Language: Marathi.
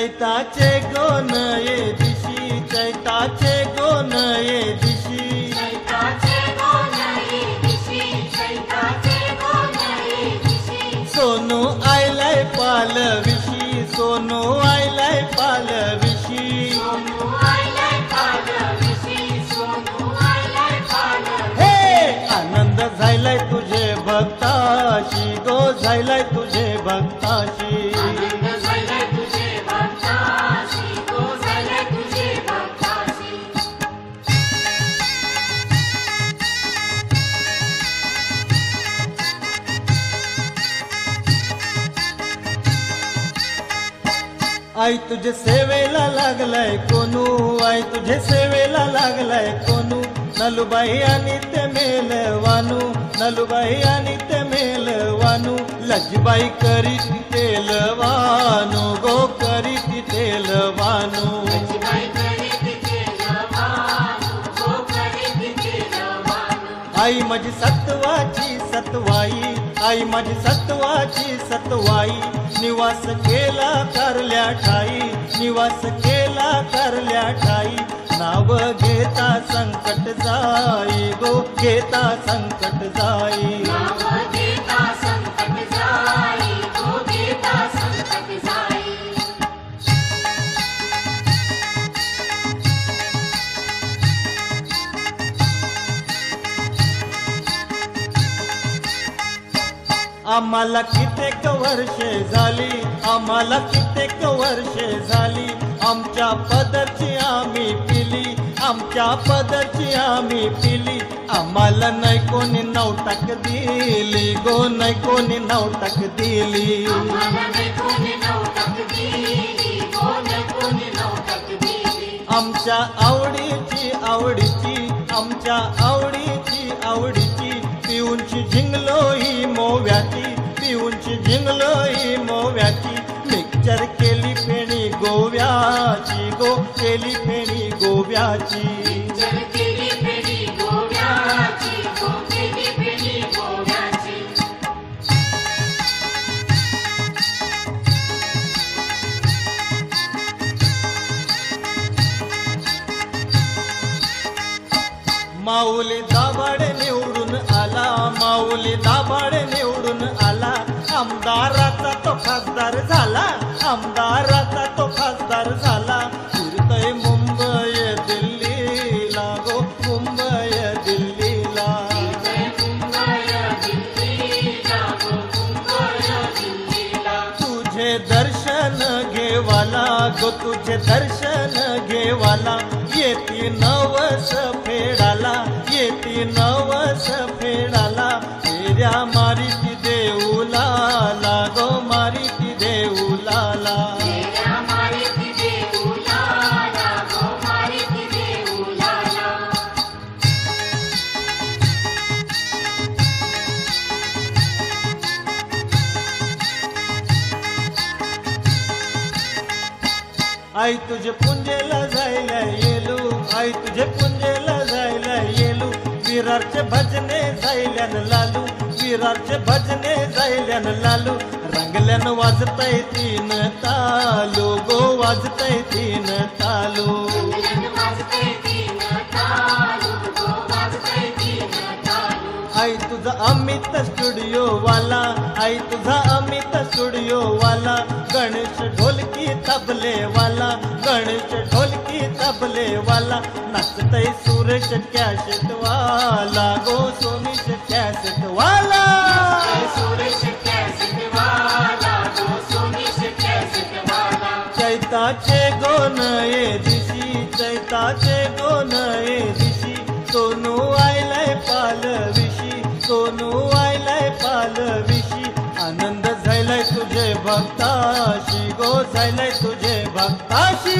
चैताचे गोन ये दिशी, चैताचे गोन ये दिशी, सोनू आयलाय पालविशी, सोनू आयलाय पालविशी, हे आनंद झालाय तुझे भक्ताशी, गो झालाय तुझे भक्ताशी. आई तुझे सेवेला लागलाय कोणू, आई तुझे सेवेला लागलाय कोणू, नलुबाई आणि ते मेलवानू, नलुबाई आणि ते मेलवानू, लजबाई करी तेलवानू, गो करी तेलवानू. आई माझी सत्वाची सतवाई, आई माझी सत्वाची सतवाई, निवास केला करल्या ठाई, निवास केला करल्या ठाई, नाव घेता संकट जाई, गो घेता संकट जाई. आम्हाला कित्येक वर्षे झाली, आम्हाला कित्येक वर्षे झाली, आमच्या पदरची आम्ही पिली, आमच्या पदरची आम्ही पिली, आम्हाला नाही कोणी नवटक दिली, गो नाही कोणी नवटक दिली. आमच्या आवडीची आवडीची, आमच्या आवडीची आवडीची, पिऊनची झिंगलो ही मोव्याची, पिऊनची झिंगलो ही मोव्याची, मिक्सर केली फेणी गोव्याची, गो केली फेणी गोव्याची. माऊली दाभाड निवडून आला, माऊली दाभाड निवडून आला, आमदाराचा तो खासदार झाला, आमदाराचा तो खासदार झाला, फिरतोय मुंबई दिल्लीला, गो मुंबई दिल्लीला. तुझे दर्शन घेवाला, गो तुझे दर्शन घेवाला, येती नवस फेडाला, येती नवस फेडाला, फेऱ्या मारीती देऊलाला, गो मारीती देऊलाला. आई तुझे पुंजेला जायला येलू, आई तुझे पुंजेला जायला येलू, विरारचे भजने जायल्यान लालू, विरारचे भजने जायल्यान लालू, रंगल्यान वाजताय तीन तालू, गो वाजताय तीन तालू. आई तुझा अमित स्टुडिओ वाला, आई तुझा अमित स्टुडिओ वाला, गणेश ढोलकी तबले वाला, गणेश ढोलकी तबले वाला, नाचतय सुरेश कॅसेट वाला, गो सोनीश कॅसेट वाला. चैताचे गोन ये दिशी, चैताचे गोन ये दिशी, सोनू आयलाय पालविशी, सोनू आयलाय पालविशी, आनंद झालाय तुझे भक्ताशी, गो झालाय तुझे भक्ताशी.